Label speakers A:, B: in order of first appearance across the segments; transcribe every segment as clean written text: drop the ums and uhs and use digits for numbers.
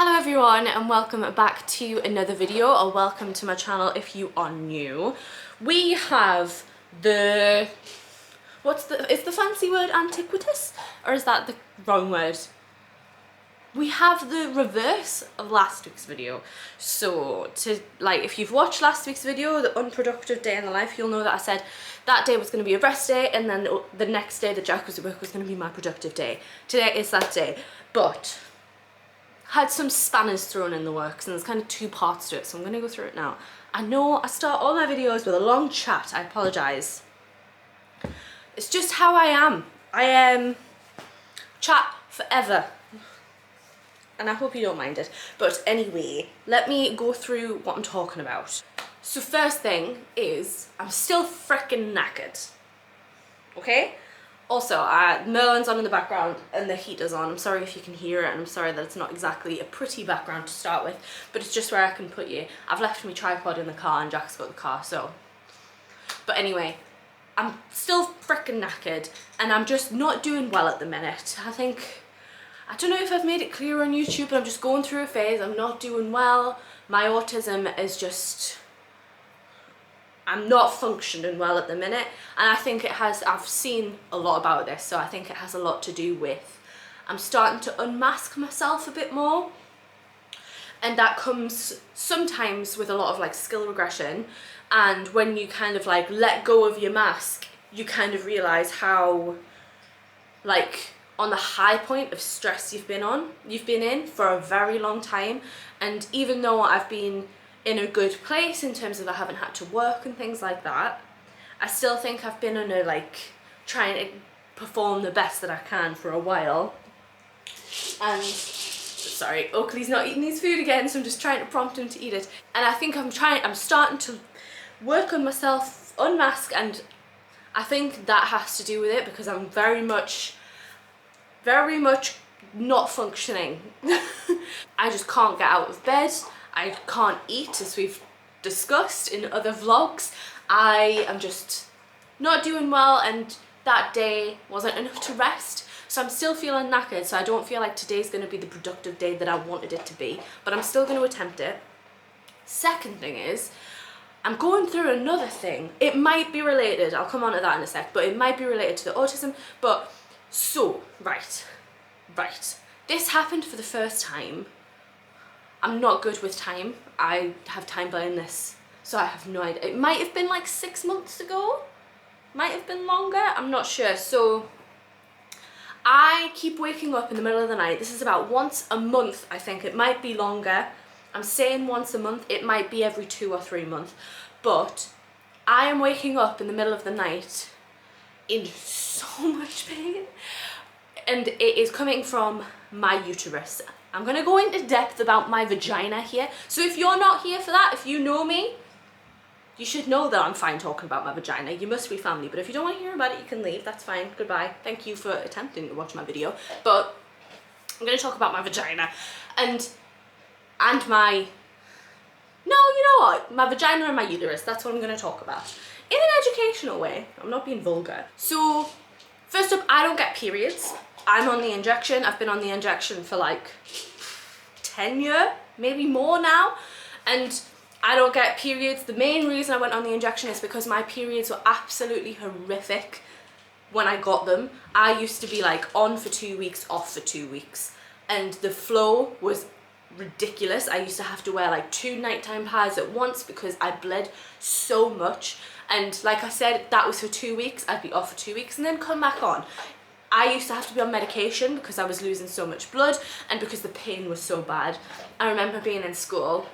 A: Hello everyone and welcome back to another video, or welcome to my channel if you are new. We have the, is the fancy word antiquitous, or is that the wrong word? We have the reverse of last week's video. So if you've watched last week's video, the unproductive day in the life, you'll know that I said that day was going to be a rest day, and then the next day that Jack was at work was going to be my productive day. Today is that day, but had some spanners thrown in the works, and there's kind of two parts to it, so I'm going to go through it now. I know I start all my videos with a long chat, I apologise. It's just how I am. I am chat forever, and I hope you don't mind it. But anyway, let me go through what I'm talking about. So first thing is, I'm still freaking knackered, okay? Also, Merlin's on in the background and the heater's on. I'm sorry if you can hear it, and I'm sorry that it's not exactly a pretty background to start with, but it's just where I can put you. I've left my tripod in the car and Jack's got the car, so. But anyway, I'm still freaking knackered and I'm just not doing well at the minute. I don't know if I've made it clear on YouTube, but I'm just going through a phase. I'm not doing well. My autism is just, I'm not functioning well at the minute, and I think it has, I've seen a lot about this, so I think it has a lot to do with, I'm starting to unmask myself a bit more, and that comes sometimes with a lot of like skill regression, and when you kind of like let go of your mask, you kind of realise how like on the high point of stress you've been in for a very long time. And even though I've been in a good place in terms of I haven't had to work and things like that, I still think I've been on a like trying to perform the best that I can for a while. And sorry, Oakley's not eating his food again, so I'm just trying to prompt him to eat it. And I think I'm starting to work on myself, unmask, and I think that has to do with it because I'm very much not functioning. I just can't get out of bed. I can't eat, as we've discussed in other vlogs. I am just not doing well, and that day wasn't enough to rest. So I'm still feeling knackered, so I don't feel like today's going to be the productive day that I wanted it to be, but I'm still going to attempt it. Second thing is, I'm going through another thing. It might be related, I'll come on to that in a sec, but it might be related to the autism. But so, right. This happened for the first time. I'm not good with time. I have time blindness, so I have no idea. It might have been like 6 months ago. Might have been longer, I'm not sure. So I keep waking up in the middle of the night. This is about once a month, I think. It might be longer. I'm saying once a month. It might be every 2 or 3 months. But I am waking up in the middle of the night in so much pain. And it is coming from my uterus. I'm going to go into depth about my vagina here. So if you're not here for that, if you know me, you should know that I'm fine talking about my vagina. You must be family. But if you don't want to hear about it, you can leave. That's fine. Goodbye. Thank you for attempting to watch my video. But I'm going to talk about my vagina. And my... No, you know what? My vagina and my uterus. That's what I'm going to talk about. In an educational way. I'm not being vulgar. So, first up, I don't get periods. I'm on the injection. I've been on the injection for like 10 years, maybe more now, and I don't get periods. The main reason I went on the injection is because my periods were absolutely horrific when I got them. I used to be like on for 2 weeks, off for 2 weeks, and the flow was ridiculous. I used to have to wear like 2 nighttime pads at once because I bled so much. And like I said, that was for 2 weeks. I'd be off for 2 weeks and then come back on. I used to have to be on medication because I was losing so much blood and because the pain was so bad. I remember being in school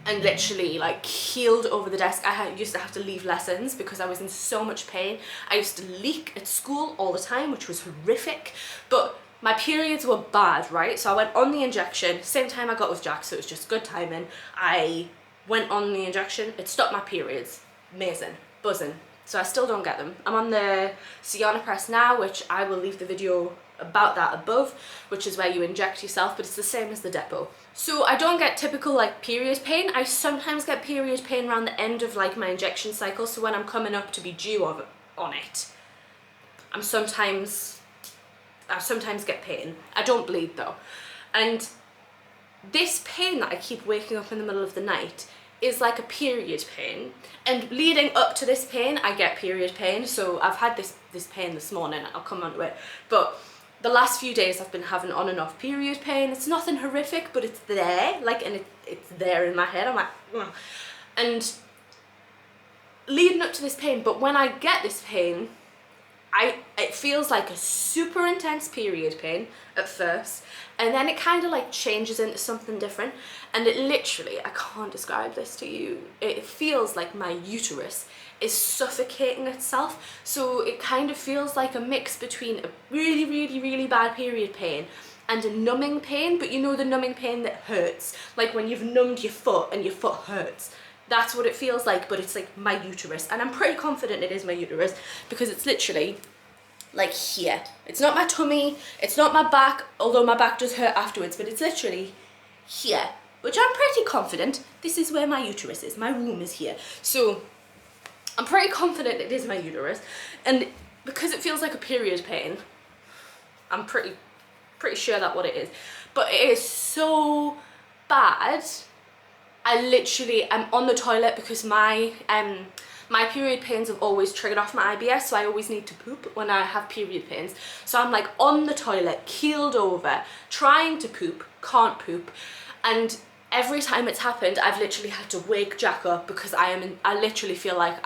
A: and literally like keeled over the desk. I used to have to leave lessons because I was in so much pain. I used to leak at school all the time, which was horrific. But my periods were bad, right? So I went on the injection, same time I got with Jack, so it was just good timing. I went on the injection, it stopped my periods. Amazing, buzzing. So I still don't get them. I'm on the Ciana Press now, which I will leave the video about that above, which is where you inject yourself, but it's the same as the depot. So I don't get typical like period pain. I sometimes get period pain around the end of like my injection cycle, so when I'm coming up to be due on it, I sometimes get pain. I don't bleed though. And this pain that I keep waking up in the middle of the night is like a period pain, and leading up to this pain I get period pain. So I've had this pain this morning, I'll come on to it, but the last few days I've been having on and off period pain. It's nothing horrific, but it's there, like, and it's there in my head. I'm like, ugh. And leading up to this pain, but when I get this pain, it feels like a super intense period pain at first, and then it kind of like changes into something different, and it literally, I can't describe this to you, it feels like my uterus is suffocating itself. So it kind of feels like a mix between a really, really, really bad period pain and a numbing pain, but you know, the numbing pain that hurts, like when you've numbed your foot and your foot hurts. That's what it feels like, but it's like my uterus, and I'm pretty confident it is my uterus because it's literally like here. It's not my tummy, it's not my back, although my back does hurt afterwards, but it's literally here, which I'm pretty confident this is where my uterus is. My womb is here. So I'm pretty confident it is my uterus, and because it feels like a period pain, I'm pretty sure that's what it is. But it is so bad. I literally am on the toilet because my period pains have always triggered off my IBS, so I always need to poop when I have period pains. So I'm like on the toilet, keeled over, trying to poop, can't poop, and every time it's happened, I've literally had to wake Jack up because I literally feel like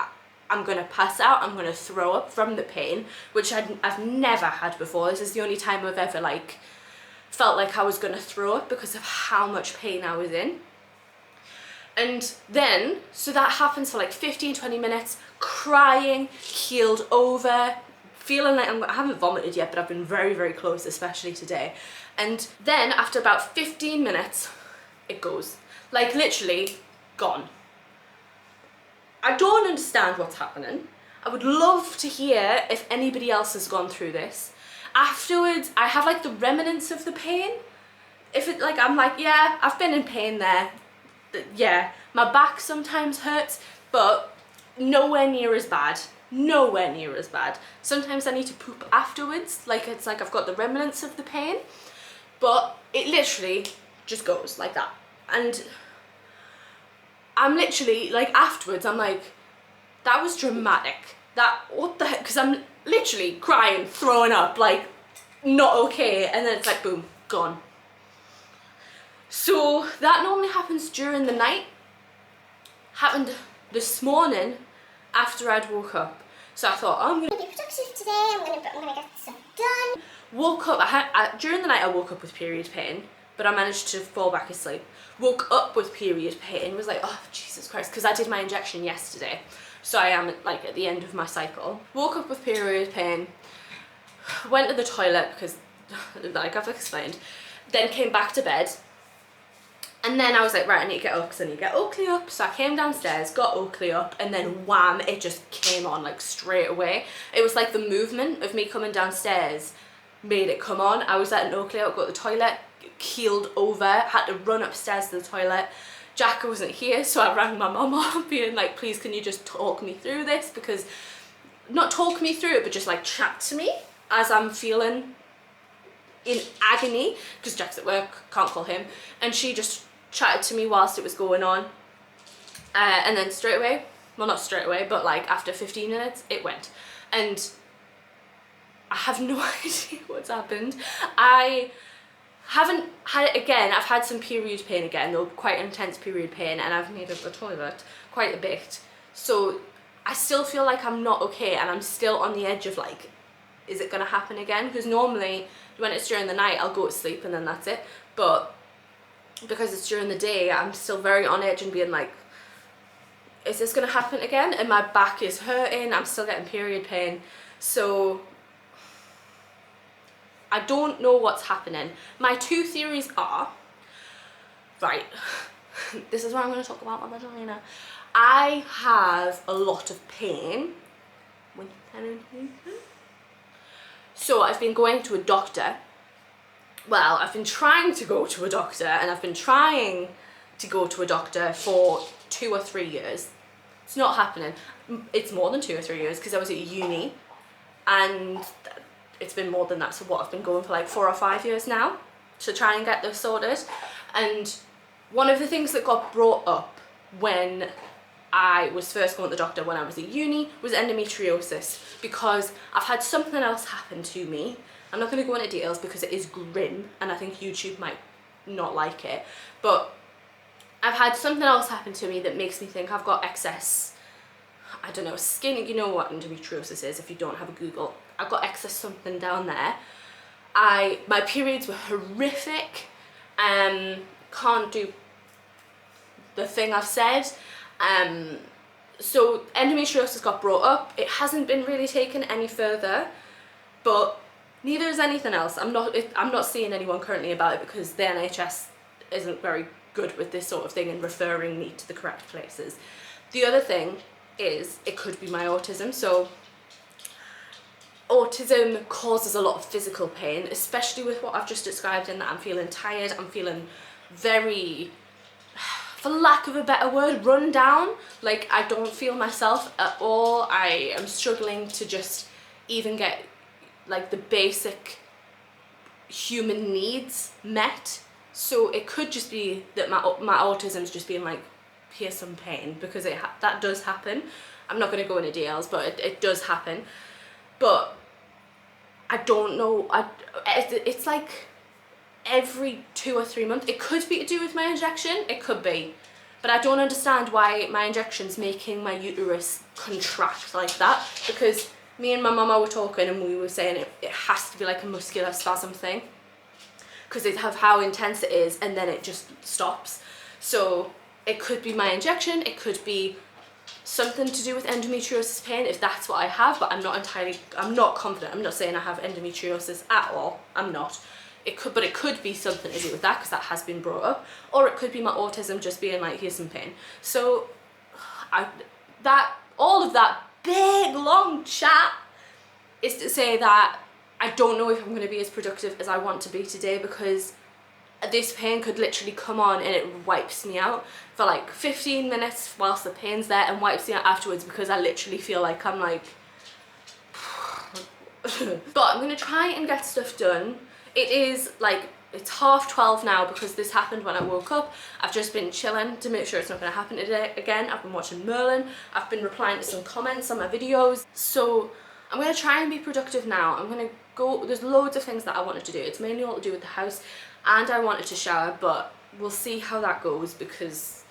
A: I'm gonna pass out, I'm gonna throw up from the pain, which I've never had before. This is the only time I've ever like felt like I was gonna throw up because of how much pain I was in. And then, so that happens for like 15-20 minutes, crying, keeled over, feeling like I haven't vomited yet, but I've been very, very close, especially today. And then after about 15 minutes, it goes. Like literally gone. I don't understand what's happening. I would love to hear if anybody else has gone through this. Afterwards, I have like the remnants of the pain. If it like, I'm like, yeah, I've been in pain there. Yeah, my back sometimes hurts, but nowhere near as bad. Nowhere near as bad. Sometimes I need to poop afterwards, like it's like I've got the remnants of the pain, but it literally just goes like that. And I'm literally like afterwards, I'm like, that was dramatic. That, what the heck? Because I'm literally crying, throwing up, like not okay, and then it's like boom, gone. So that normally happens during the night. Happened this morning after I'd woke up. So I thought, oh, I'm gonna be productive today, I'm gonna get stuff done. Woke up, during the night I woke up with period pain, but I managed to fall back asleep. Woke up with period pain, was like, oh Jesus Christ, because I did my injection yesterday. So I am like at the end of my cycle. Woke up with period pain, went to the toilet because, like I've explained, then came back to bed. And then I was like, right, I need to get up because I need to get Oakley up. So I came downstairs, got Oakley up, and then wham, it just came on like straight away. It was like the movement of me coming downstairs made it come on. I was letting Oakley out, got to the toilet, keeled over, had to run upstairs to the toilet. Jack wasn't here, so I rang my mum up being like, please can you just talk me through this? Because, not talk me through it, but just like chat to me as I'm feeling in agony, because Jack's at work, can't call him. And she just chatted to me whilst it was going on, and then straight away, well not straight away, but like after 15 minutes it went, and I have no idea what's happened. I haven't had it again. I've had some period pain again, though quite intense period pain, and I've needed the toilet quite a bit, so I still feel like I'm not okay, and I'm still on the edge of like, is it gonna happen again? Because normally when it's during the night I'll go to sleep and then that's it, but because it's during the day, I'm still very on edge and being like, is this gonna happen again? And my back is hurting, I'm still getting period pain. So I don't know what's happening. My two theories are, right, this is what I'm gonna talk about my vagina. I have a lot of pain. So I've been going to a doctor. Well, I've been trying to go to a doctor, and I've been trying to go to a doctor for 2 or 3 years. It's not happening. It's more than 2 or 3 years because I was at uni, and it's been more than that. So what, I've been going for like 4 or 5 years now to try and get this sorted. And one of the things that got brought up when I was first going to the doctor when I was at uni was endometriosis, because I've had something else happen to me. I'm not going to go into details because it is grim and I think YouTube might not like it, but I've had something else happen to me that makes me think I've got excess, I don't know, skin. You know what endometriosis is if you don't have a Google. I've got excess something down there. My periods were horrific. Can't do the thing I've said. So endometriosis got brought up. It hasn't been really taken any further, but neither is anything else. I'm not seeing anyone currently about it because the NHS isn't very good with this sort of thing and referring me to the correct places. The other thing is it could be my autism. So autism causes a lot of physical pain, especially with what I've just described, in that I'm feeling tired, I'm feeling very, for lack of a better word, run down. Like, I don't feel myself at all. I am struggling to just even get like the basic human needs met. So it could just be that my autism's just being like, here's some pain, because that does happen. I'm not going to go into details, but it does happen. But I don't know, it's like every 2 or 3 months. It could be to do with my injection, it could be, but I don't understand why my injection's making my uterus contract like that, because me and my mama were talking and we were saying it has to be like a muscular spasm thing, because of how intense it is, and then it just stops. So it could be my injection, it could be something to do with endometriosis pain, if that's what I have, but I'm not confident. I'm not saying I have endometriosis at all, I'm not. It could be something to do with that, because that has been brought up, or it could be my autism just being like, here's some pain. So all of that big long chat is to say that I don't know if I'm going to be as productive as I want to be today, because this pain could literally come on and it wipes me out for like 15 minutes whilst the pain's there, and wipes me out afterwards, because I literally feel like I'm like but I'm going to try and get stuff done. It is like, it's 12:30 now, because this happened when I woke up. I've just been chilling to make sure it's not going to happen today again. I've been watching Merlin, I've been replying to some comments on my videos, so I'm going to try and be productive now. I'm going to go, there's loads of things that I wanted to do. It's mainly all to do with the house, and I wanted to shower, but we'll see how that goes, because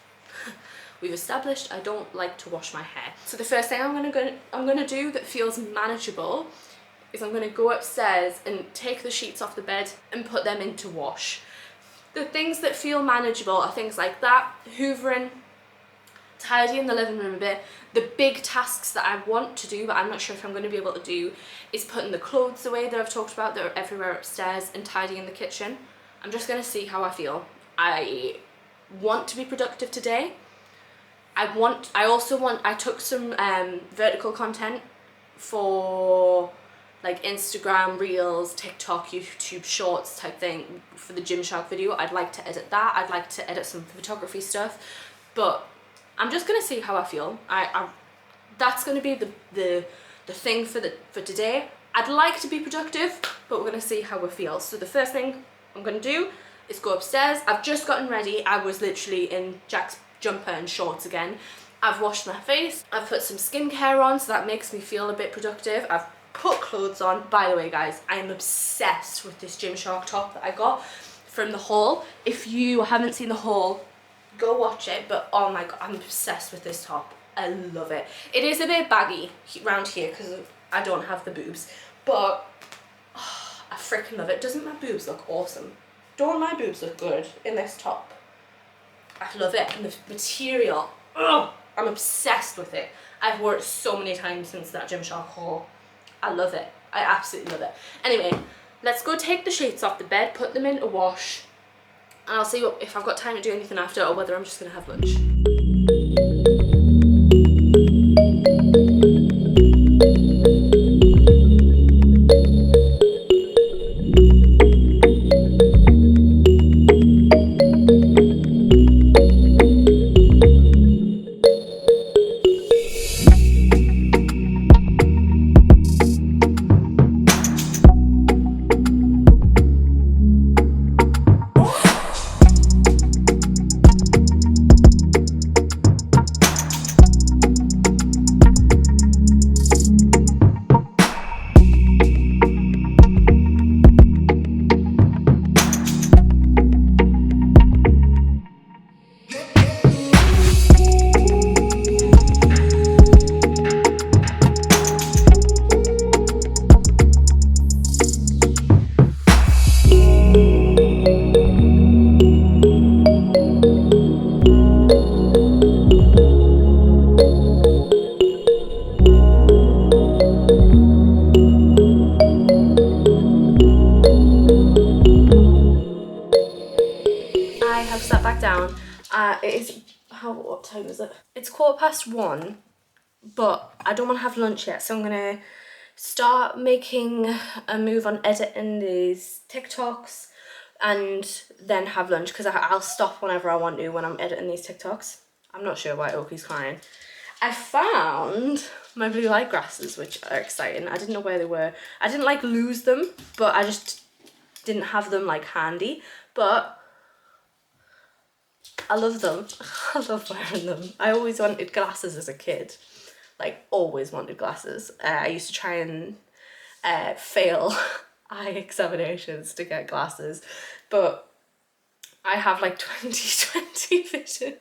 A: we've established I don't like to wash my hair. So the first thing I'm gonna do that feels manageable is I'm gonna go upstairs and take the sheets off the bed and put them into wash. The things that feel manageable are things like that, hoovering, tidying the living room a bit. The big tasks that I want to do but I'm not sure if I'm going to be able to do is putting the clothes away that I've talked about that are everywhere upstairs, and tidying the kitchen. I'm just going to see how I feel. I want to be productive today. I took some vertical content for like Instagram Reels, TikTok, YouTube Shorts type thing for the Gymshark video. I'd like to edit that. I'd like to edit some photography stuff, but I'm just gonna see how I feel. That's gonna be the thing for today. I'd like to be productive, but we're gonna see how we feel. So the first thing I'm gonna do is go upstairs. I've just gotten ready. I was literally in Jack's jumper and shorts again. I've washed my face. I've put some skincare on, so that makes me feel a bit productive. I've put clothes on. By the way, guys, I am obsessed with this Gymshark top that I got from the haul. If you haven't seen the haul, go watch it. But oh my god, I'm obsessed with this top. I love it. It is a bit baggy around here because I don't have the boobs, but oh, I freaking love it. Doesn't my boobs look awesome? Don't my boobs look good in this top? I love it. And the material, ugh, I'm obsessed with it. I've worn it so many times since that Gymshark haul. I love it. I absolutely love it. Anyway, let's go take the sheets off the bed, put them in a wash, and I'll see if I've got time to do anything after, or whether I'm just going to have lunch. have sat back down. It is, what time is it? It's 1:15, but I don't want to have lunch yet, so I'm gonna start making a move on editing these TikToks and then have lunch, because I'll stop whenever I want to when I'm editing these TikToks. I'm not sure why Oakley's crying. I found my blue light glasses, which are exciting. I didn't know where they were. I didn't like lose them, but I just didn't have them like handy. But I love them. I love wearing them. I always wanted glasses as a kid. Like, always wanted glasses. I used to try and fail eye examinations to get glasses, but I have like 20/20 vision,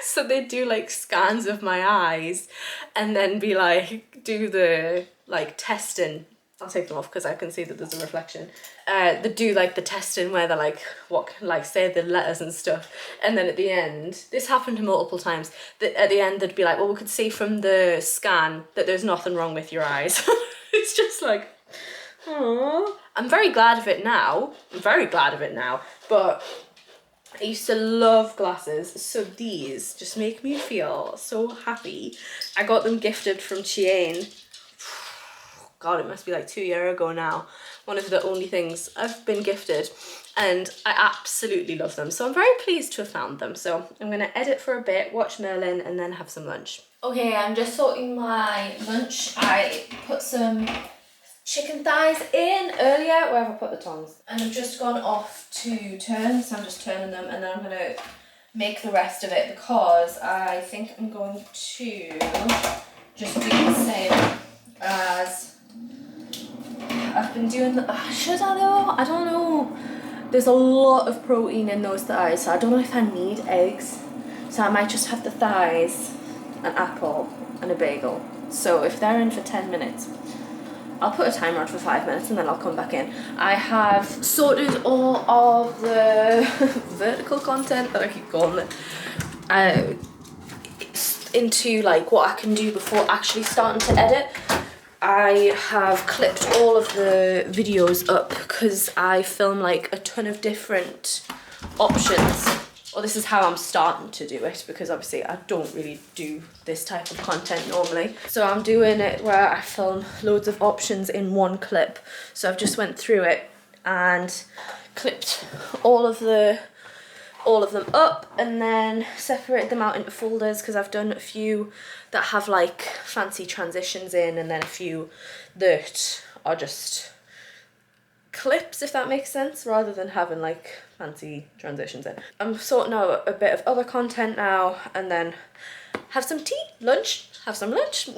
A: so they do like scans of my eyes and then be like, do the like testing. I'll take them off because I can see that there's a reflection. They do like the testing where they're like, what, like say the letters and stuff, and then at the end, this happened multiple times, that at the end they'd be like, well, we could see from the scan that there's nothing wrong with your eyes. It's just like, aww. I'm very glad of it now. I'm very glad of it now, but I used to love glasses, so these just make me feel so happy. I got them gifted from Chiane. God, it must be like 2 years ago now. One of the only things I've been gifted, and I absolutely love them. So I'm very pleased to have found them. So I'm gonna edit for a bit, watch Merlin, and then have some lunch. Okay, I'm just sorting my lunch. I put some chicken thighs in earlier. Where have I put the tongs? And I've just gone off to turn, so I'm just turning them, and then I'm gonna make the rest of it because I think I'm going to just do the same as I've been doing. Should I though? I don't know. There's a lot of protein in those thighs, so I don't know if I need eggs. So I might just have the thighs, an apple, and a bagel. So if they're in for 10 minutes, I'll put a timer on for 5 minutes and then I'll come back in. I have sorted all of the vertical content that I keep calling it into like what I can do before actually starting to edit. I have clipped all of the videos up because I film like a ton of different options. Well, this is how I'm starting to do it, because obviously I don't really do this type of content normally. So I'm doing it where I film loads of options in one clip. So I've just went through it and clipped all of them up and then separated them out into folders, because I've done a few that have like fancy transitions in and then a few that are just clips, if that makes sense, rather than having like fancy transitions in. I'm sorting out a bit of other content now and then have some tea, have some lunch.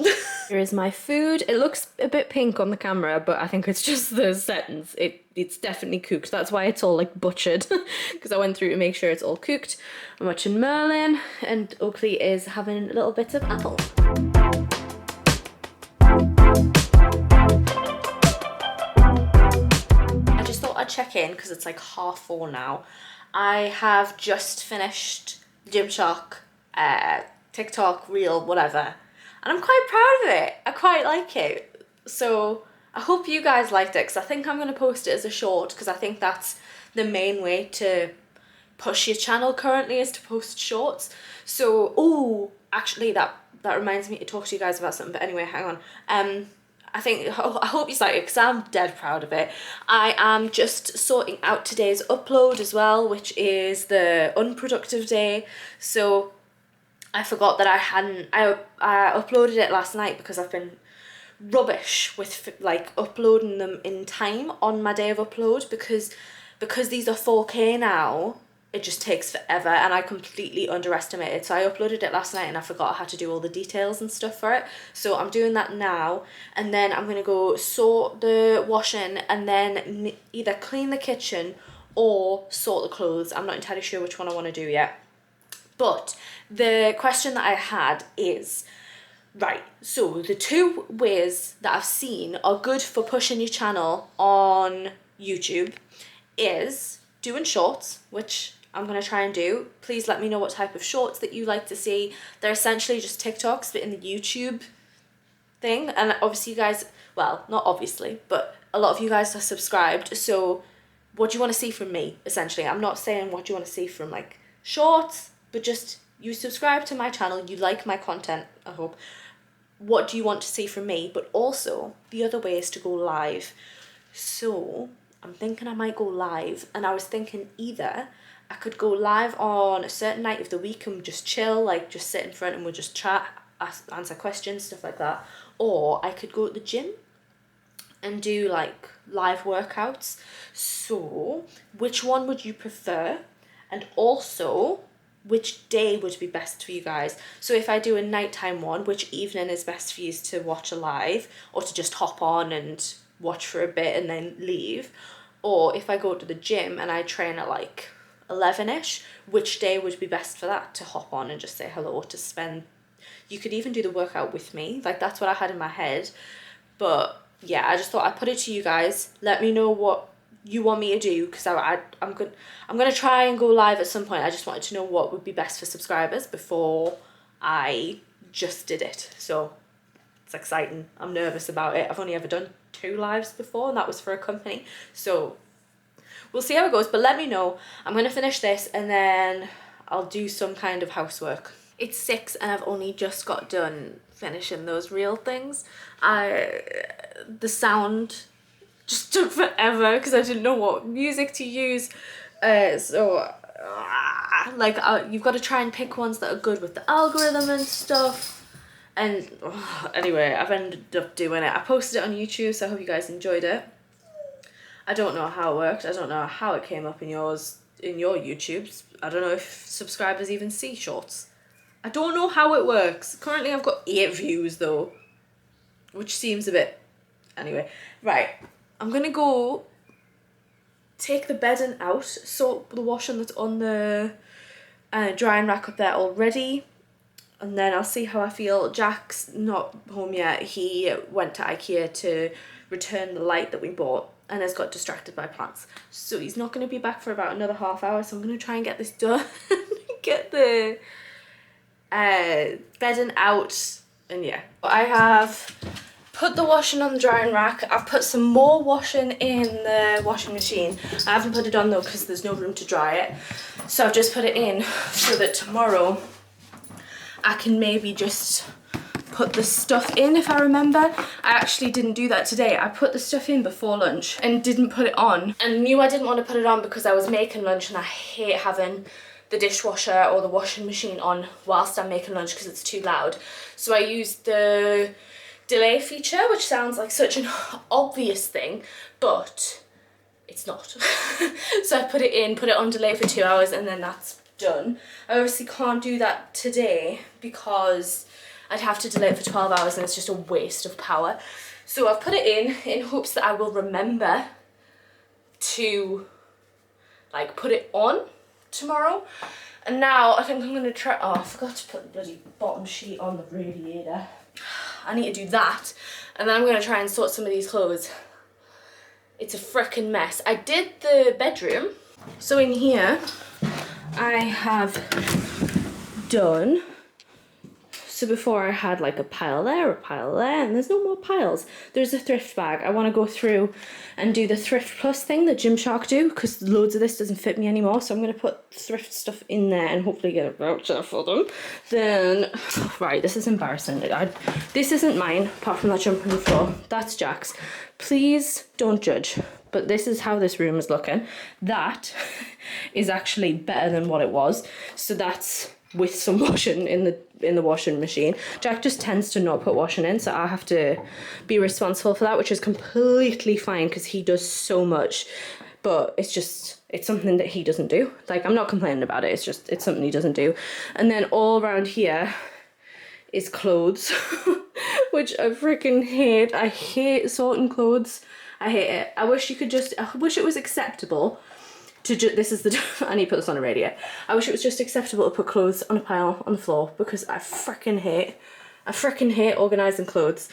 A: Here is my food. It looks a bit pink on the camera, but I think it's just the settings. It's definitely cooked. That's why it's all like butchered, because I went through to make sure it's all cooked. I'm watching Merlin and Oakley is having little bits of apple. I just thought I'd check in because it's like 4:30 now. I have just finished Gymshark, TikTok, Reel, whatever. And I'm quite proud of it. I quite like it. So I hope you guys liked it, because I think I'm going to post it as a short, because I think that's the main way to push your channel currently, is to post shorts. So, oh, actually that reminds me to talk to you guys about something. But anyway, hang on. I hope you like it, because I'm dead proud of it. I am just sorting out today's upload as well, which is the unproductive day. So I forgot that I uploaded it last night because I've been rubbish with like uploading them in time on my day of upload, because these are 4K now. It just takes forever and I completely underestimated. So I uploaded it last night and I forgot how to do all the details and stuff for it. So I'm doing that now, and then I'm gonna go sort the washing and then either clean the kitchen or sort the clothes. I'm not entirely sure which one I want to do yet. But the question that I had is, right, so the 2 ways that I've seen are good for pushing your channel on YouTube is doing shorts, which I'm going to try and do. Please let me know what type of shorts that you like to see. They're essentially just TikToks, but in the YouTube thing. And obviously you guys, well, not obviously, but a lot of you guys are subscribed. So what do you want to see from me, essentially? I'm not saying what do you want to see from like shorts, but just you subscribe to my channel, you like my content, I hope. What do you want to see from me? But also, the other way is to go live. So I'm thinking I might go live, and I was thinking either I could go live on a certain night of the week and just chill, like just sit in front and we'll just chat, answer questions, stuff like that. Or I could go to the gym and do like live workouts. So which one would you prefer? And also, which day would be best for you guys? So if I do a nighttime one, which evening is best for you to watch a live, or to just hop on and watch for a bit and then leave? Or if I go to the gym and I train at like 11ish, which day would be best for that to hop on and just say hello, to spend, you could even do the workout with me, like that's what I had in my head. But yeah, I just thought I'd put it to you guys. Let me know what you want me to do, because I'm gonna try and go live at some point. I just wanted to know what would be best for subscribers before I just did it. So it's exciting. I'm nervous about it. I've only ever done 2 lives before, and that was for a company. So we'll see how it goes, but let me know. I'm gonna finish this and then I'll do some kind of housework. It's 6 and I've only just got done finishing those reel things. The sound just took forever because I didn't know what music to use. You've got to try and pick ones that are good with the algorithm and stuff. And anyway, I've ended up doing it. I posted it on YouTube, so I hope you guys enjoyed it. I don't know how it worked. I don't know how it came up in your YouTubes. I don't know if subscribers even see shorts. I don't know how it works. Currently I've got 8 views though, which seems a bit... Anyway, right. I'm gonna go take the bedding out, sort the washing that's on the drying rack up there already, and then I'll see how I feel. Jack's not home yet. He went to IKEA to return the light that we bought and has got distracted by plants. So he's not going to be back for about another half hour, so I'm going to try and get this done. Get the bedding out, and yeah. I have put the washing on the drying rack. I've put some more washing in the washing machine. I haven't put it on though because there's no room to dry it. So I've just put it in so that tomorrow I can maybe just put the stuff in if I remember. I actually didn't do that today. I put the stuff in before lunch and didn't put it on, and knew I didn't want to put it on because I was making lunch and I hate having the dishwasher or the washing machine on whilst I'm making lunch because it's too loud. So I used the delay feature, which sounds like such an obvious thing, but it's not. So I put it on delay for 2 hours and then that's done. I obviously can't do that today because I'd have to delay it for 12 hours and it's just a waste of power. So I've put it in hopes that I will remember to like put it on tomorrow. And now I think I'm gonna try, oh I forgot to put the bloody bottom sheet on the radiator. I need to do that, and then I'm gonna try and sort some of these clothes. It's a frickin' mess. I did the bedroom. So in here I have done, so before I had like a pile there, and there's no more piles. There's a thrift bag. I want to go through and do the Thrift Plus thing that Gymshark do because loads of this doesn't fit me anymore. So I'm going to put thrift stuff in there and hopefully get a voucher for them. Then, right, this is embarrassing. This isn't mine, apart from that jumper on the floor. That's Jack's. Please don't judge, but this is how this room is looking. That is actually better than what it was. So that's with some washing in the washing machine. Jack just tends to not put washing in, so I have to be responsible for that, which is completely fine because he does so much, but it's something that he doesn't do. Like, I'm not complaining about it, it's something he doesn't do. And then all around here is clothes, which I freaking hate. I hate sorting clothes. I hate it. I wish it was acceptable to this is the, I need to put this on a radio. I wish it was just acceptable to put clothes on a pile on the floor because I freaking hate organising clothes.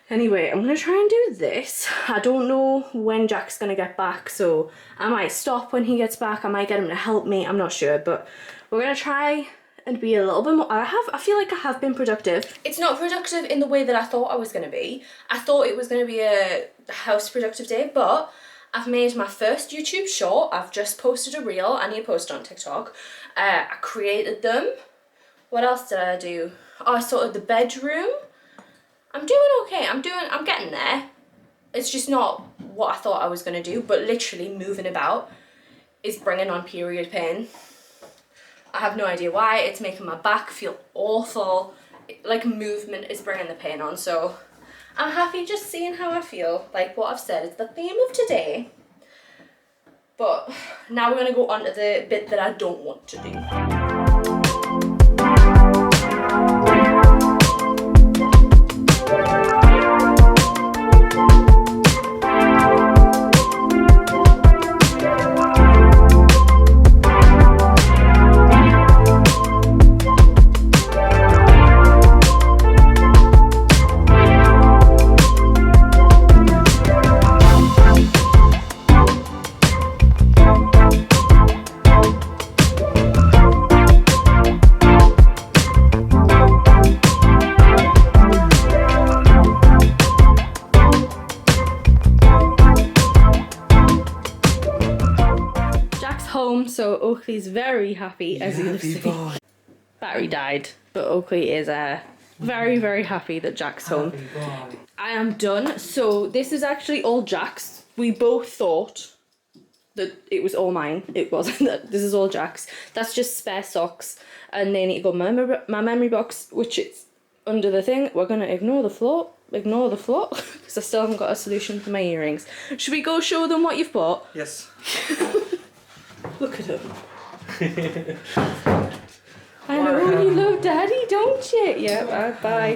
A: Anyway, I'm gonna try and do this. I don't know when Jack's gonna get back, so I might stop when he gets back. I might get him to help me, I'm not sure, but we're gonna try and be a little bit more, I feel like I have been productive. It's not productive in the way that I thought I was gonna be. I thought it was gonna be a house productive day, but I've made my first YouTube short. I've just posted a reel. I need to post it on TikTok. I created them. What else did I do? Oh, I sorted the bedroom. I'm doing okay. I'm getting there. It's just not what I thought I was going to do, but literally moving about is bringing on period pain. I have no idea why. It's making my back feel awful. Like movement is bringing the pain on, so I'm happy just seeing how I feel. Like what I've said is the theme of today. But now we're going to go on to the bit that I don't want to do. So Oakley's very happy, as you'll see. Battery died, but Oakley is very, very happy that Jack's home. I am done. So this is actually all Jack's. We both thought that it was all mine. It wasn't. This is all Jack's. That's just spare socks, and they need to go in my memory box, which is under the thing. We're gonna ignore the floor. Ignore the floor because I still haven't got a solution for my earrings. Should we go show them what you've bought?
B: Yes.
A: Look at him. I know you love Daddy, don't you? Yeah, bye.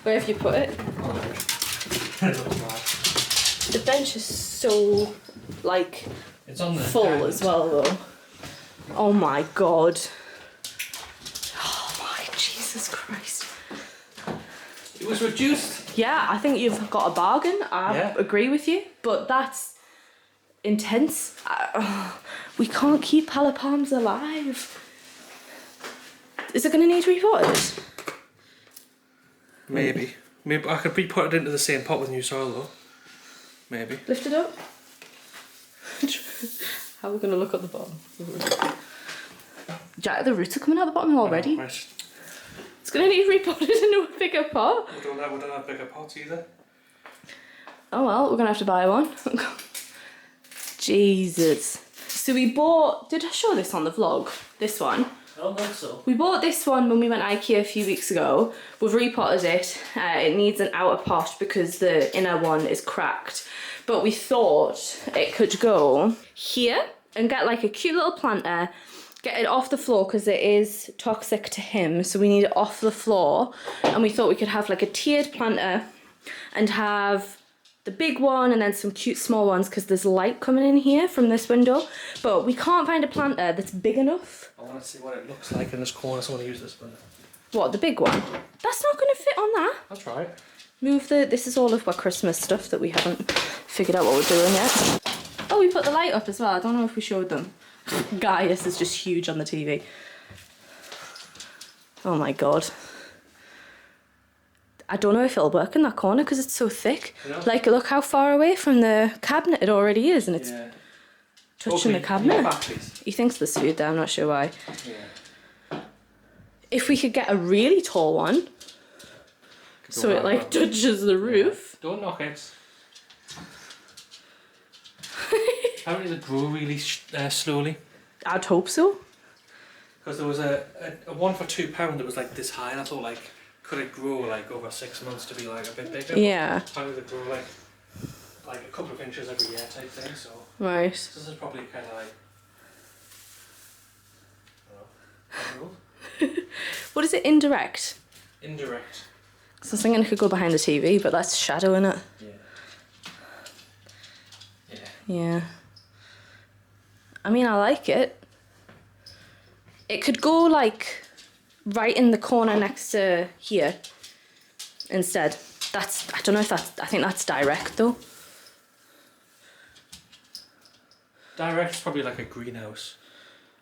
A: Where have you put it? The bench is so, like,
B: it's on the
A: full
B: diamond.
A: as well, though. Oh my god. Oh my Jesus Christ.
B: It was reduced.
A: Yeah, I think you've got a bargain. I agree with you, but that's intense. We can't keep palapalms alive. Is it going to need repotted?
B: Maybe I could re-put it into the same pot with new soil though. Maybe.
A: Lift it up. How are we going to look at the bottom? Jack, the roots are coming out the bottom already.
B: Oh, right.
A: It's going to need repotted into a bigger pot.
B: We don't have bigger pots either.
A: Oh well, we're going to have to buy one. Jesus. So we bought, did I show this on the vlog? This one?
B: I don't think so.
A: We bought this one when we went IKEA a few weeks ago. We've repotted it. It needs an outer pot because the inner one is cracked. But we thought it could go here and get like a cute little planter, get it off the floor because it is toxic to him. So we need it off the floor. And we thought we could have like a tiered planter and have the big one and then some cute small ones because there's light coming in here from this window. But we can't find a planter that's big enough.
B: I want to see what it looks like in this corner, so I want to use this one.
A: What, the big one? That's not going to fit on that.
B: I'll try it.
A: Move this is all of our Christmas stuff that we haven't figured out what we're doing yet. Oh, we put the light up as well. I don't know if we showed them. Gaius is just huge on the TV. Oh my god. I don't know if it'll work in that corner because it's so thick. Yeah. Like, look how far away from the cabinet it already is, and it's touching the cabinet. He thinks there's food there, I'm not sure why. Yeah. If we could get a really tall one, so it like touches the roof.
B: Don't knock it. Apparently they grow really slowly.
A: I'd hope so.
B: Because there was a one for £2 that was like this high, and I thought like, could it grow like over 6 months to be like a bit bigger?
A: Yeah.
B: Apparently they grow like a couple of inches every year type thing, so.
A: Right.
B: So this is probably kind of like, I don't know.
A: What is it, indirect?
B: Indirect.
A: So I was thinking it could go behind the TV, but that's shadowing it.
B: Yeah.
A: Yeah. I mean, I like it. It could go like right in the corner next to here instead. That's, I don't know if that's, I think that's direct though.
B: Direct's probably like a greenhouse,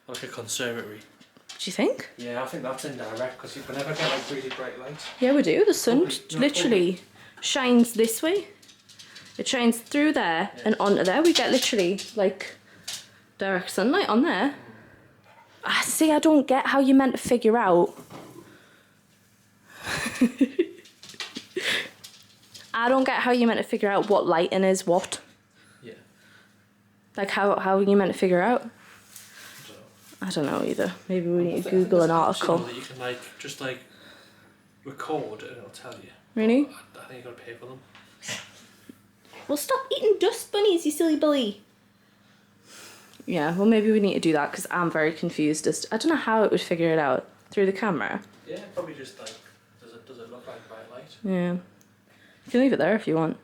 B: like a conservatory.
A: Do you think?
B: Yeah, I think that's indirect because you can never get like really bright light.
A: Yeah, we do. The sun literally shines this way. It shines through there and onto there. We get literally like direct sunlight on there. I see, I don't get how you're meant to figure out. I don't get how you're meant to figure out what lighting is what.
B: Yeah.
A: Like how are you meant to figure out? I don't know either. Maybe we need to Google an article.
B: That you can like just like record and it'll tell you.
A: Really?
B: I think you gotta pay for them.
A: Well, stop eating dust bunnies, you silly Billy. Yeah, well maybe we need to do that because I'm very confused. I don't know how it would figure it out through the camera.
B: Yeah, probably just like does it look like bright light?
A: Yeah. You can leave it there if you want.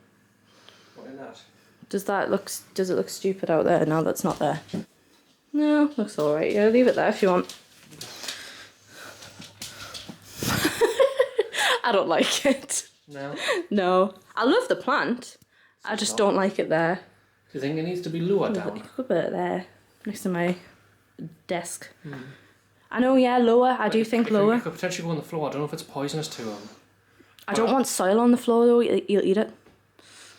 B: What in that?
A: Does it look stupid out there now that's not there? No, looks alright. Yeah, leave it there if you want. I don't like it.
B: No.
A: No. I love the plant. I just don't like it there.
B: Do you think it needs to be lower down?
A: You could put it there, next to my desk. I know, yeah, lower. I do think lower.
B: It could potentially go on the floor. I don't know if it's poisonous to them.
A: I don't want soil on the floor though. You'll eat it.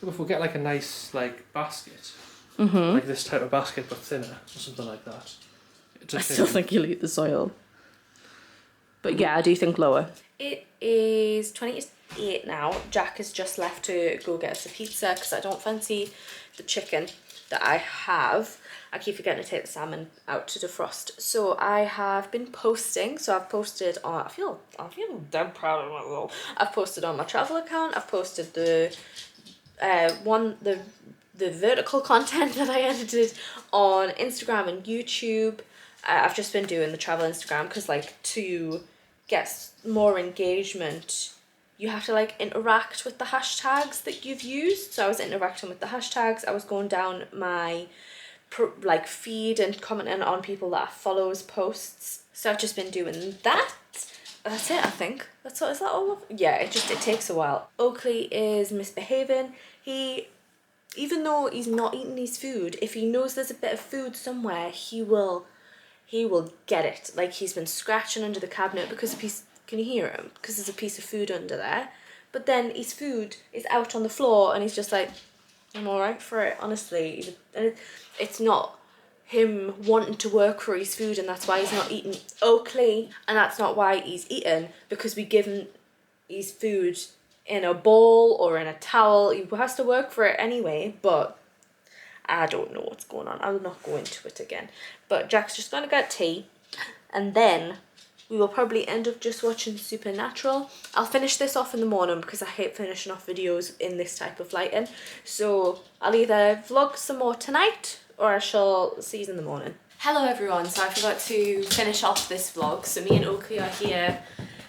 B: If we get like a nice like basket, like this type of basket but thinner or something like that.
A: I still think you'll eat the soil. But yeah, I do think lower. It is 20 to 8 now. Jack has just left to go get us a pizza because I don't fancy the chicken that I have. I keep forgetting to take the salmon out to defrost. So I have been posting. So I've posted on, I feel damn proud of myself. I've posted on my travel account. I've posted the vertical content that I edited on Instagram and YouTube. I've just been doing the travel Instagram because like to get more engagement you have to like interact with the hashtags that you've used. So I was interacting with the hashtags. I was going down my like feed and commenting on people that I follow's posts. So I've just been doing that. That's it, I think. Is that all of it? Yeah, it takes a while. Oakley is misbehaving. Even though he's not eating his food, if he knows there's a bit of food somewhere, he will get it. Like he's been scratching under the cabinet because can you hear him? Because there's a piece of food under there. But then his food is out on the floor and he's just like, I'm alright for it, honestly. It's not him wanting to work for his food and that's why he's not eating Oakley. And that's not why he's eating, because we give him his food in a bowl or in a towel. He has to work for it anyway, but I don't know what's going on. I'll not go into it again. But Jack's just going to get tea and then we will probably end up just watching Supernatural. I'll finish this off in the morning because I hate finishing off videos in this type of lighting. So I'll either vlog some more tonight or I shall see you in the morning. Hello everyone, so I forgot to finish off this vlog. So me and Oakley are here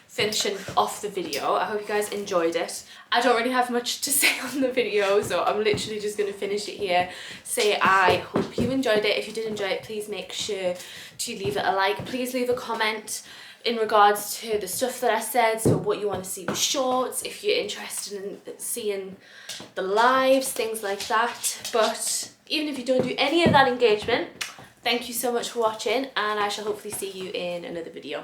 A: finishing off the video. I hope you guys enjoyed it. I don't really have much to say on the video, so I'm literally just going to finish it here. Say I hope you enjoyed it. If you did enjoy it, please make sure to leave it a like. Please leave a comment in regards to the stuff that I said, so what you want to see with shorts, if you're interested in seeing the lives, things like that. But even if you don't do any of that engagement, thank you so much for watching and I shall hopefully see you in another video.